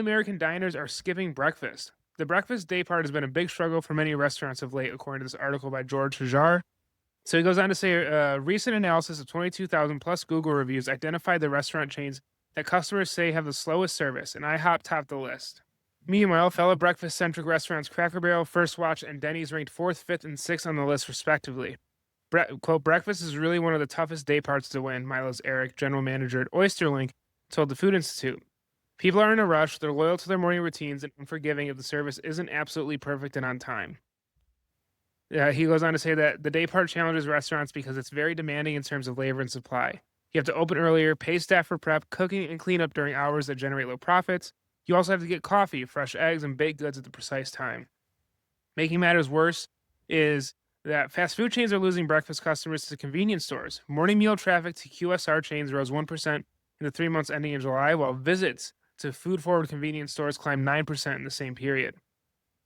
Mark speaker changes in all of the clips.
Speaker 1: American diners are skipping breakfast. The breakfast day part has been a big struggle for many restaurants of late, according to this article by George Hajar. So he goes on to say a recent analysis of 22,000 plus Google reviews identified the restaurant chains that customers say have the slowest service, and IHOP topped the list. Meanwhile, fellow breakfast centric restaurants Cracker Barrel, First Watch, and Denny's ranked 4th, 5th, and 6th on the list, respectively. Quote, breakfast is really one of the toughest day parts to win, Milo's Eric, general manager at Oysterlink, told the Food Institute. People are in a rush, they're loyal to their morning routines, and unforgiving if the service isn't absolutely perfect and on time. He goes on to say that the day part challenges restaurants because it's very demanding in terms of labor and supply. You have to open earlier, pay staff for prep, cooking, and cleanup during hours that generate low profits. You also have to get coffee, fresh eggs, and baked goods at the precise time. Making matters worse is that fast food chains are losing breakfast customers to convenience stores. Morning meal traffic to QSR chains rose 1% in the 3 months ending in July, while visits to food forward convenience stores climbed 9% in the same period.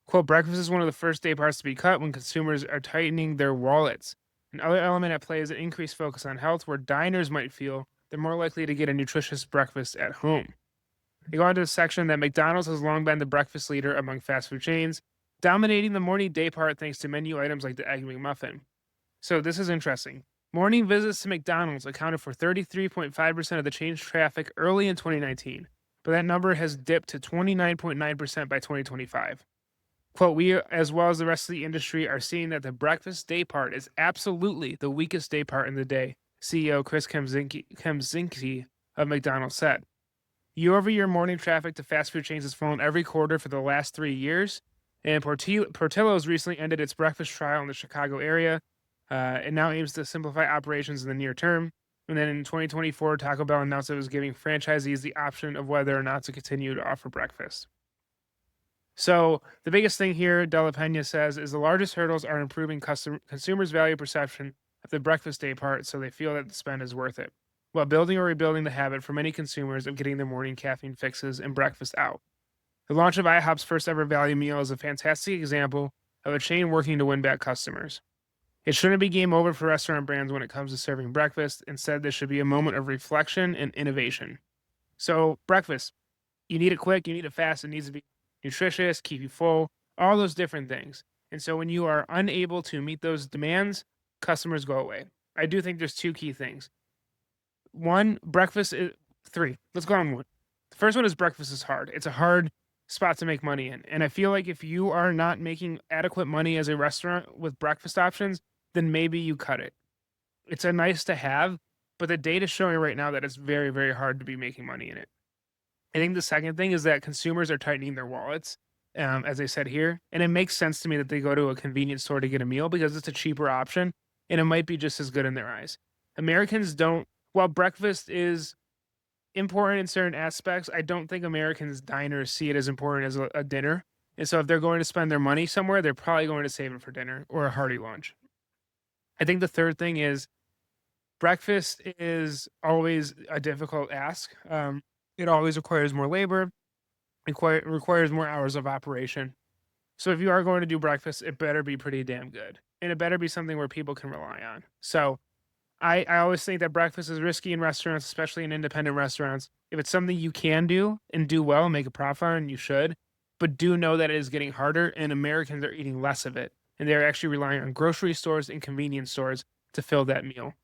Speaker 1: Quote, breakfast is one of the first day parts to be cut when consumers are tightening their wallets. Another element at play is an increased focus on health, where diners might feel they're more likely to get a nutritious breakfast at home. They go on to a section that McDonald's has long been the breakfast leader among fast food chains, dominating the morning day part thanks to menu items like the Egg McMuffin. So this is interesting. Morning visits to McDonald's accounted for 33.5% of the chain's traffic early in 2019, but that number has dipped to 29.9% by 2025. Quote, we, as well as the rest of the industry, are seeing that the breakfast day part is absolutely the weakest day part in the day, CEO Chris Kemzinski of McDonald's said. Year over year morning traffic to fast food chains has fallen every quarter for the last 3 years, and Portillo's recently ended its breakfast trial in the Chicago area. It now aims to simplify operations in the near term. And then in 2024, Taco Bell announced it was giving franchisees the option of whether or not to continue to offer breakfast. So the biggest thing here, Della Pena says, is the largest hurdles are improving consumers' value perception of the breakfast day part so they feel that the spend is worth it, while building or rebuilding the habit for many consumers of getting their morning caffeine fixes and breakfast out. The launch of IHOP's first ever value meal is a fantastic example of a chain working to win back customers. It shouldn't be game over for restaurant brands when it comes to serving breakfast. Instead, this should be a moment of reflection and innovation. So, breakfast, you need it quick, you need it fast, it needs to be nutritious, keep you full, all those different things. And so when you are unable to meet those demands, customers go away. I do think there's two key things. One, breakfast is three. Let's go on one. The first one is breakfast is hard. It's a hard spot to make money in. And I feel like if you are not making adequate money as a restaurant with breakfast options, then maybe you cut it. It's a nice to have, but the data is showing right now that it's very, very hard to be making money in it. I think the second thing is that consumers are tightening their wallets, as I said here, and it makes sense to me that they go to a convenience store to get a meal because it's a cheaper option, and it might be just as good in their eyes. Americans don't. While breakfast is important in certain aspects, I don't think Americans diners see it as important as a dinner. And so if they're going to spend their money somewhere, they're probably going to save it for dinner or a hearty lunch. I think the third thing is breakfast is always a difficult ask. It always requires more labor, requires more hours of operation. So if you are going to do breakfast, it better be pretty damn good. And it better be something where people can rely on. So I always think that breakfast is risky in restaurants, especially in independent restaurants. If it's something you can do and do well and make a profit on, you should. But do know that it is getting harder and Americans are eating less of it. And they're actually relying on grocery stores and convenience stores to fill that meal.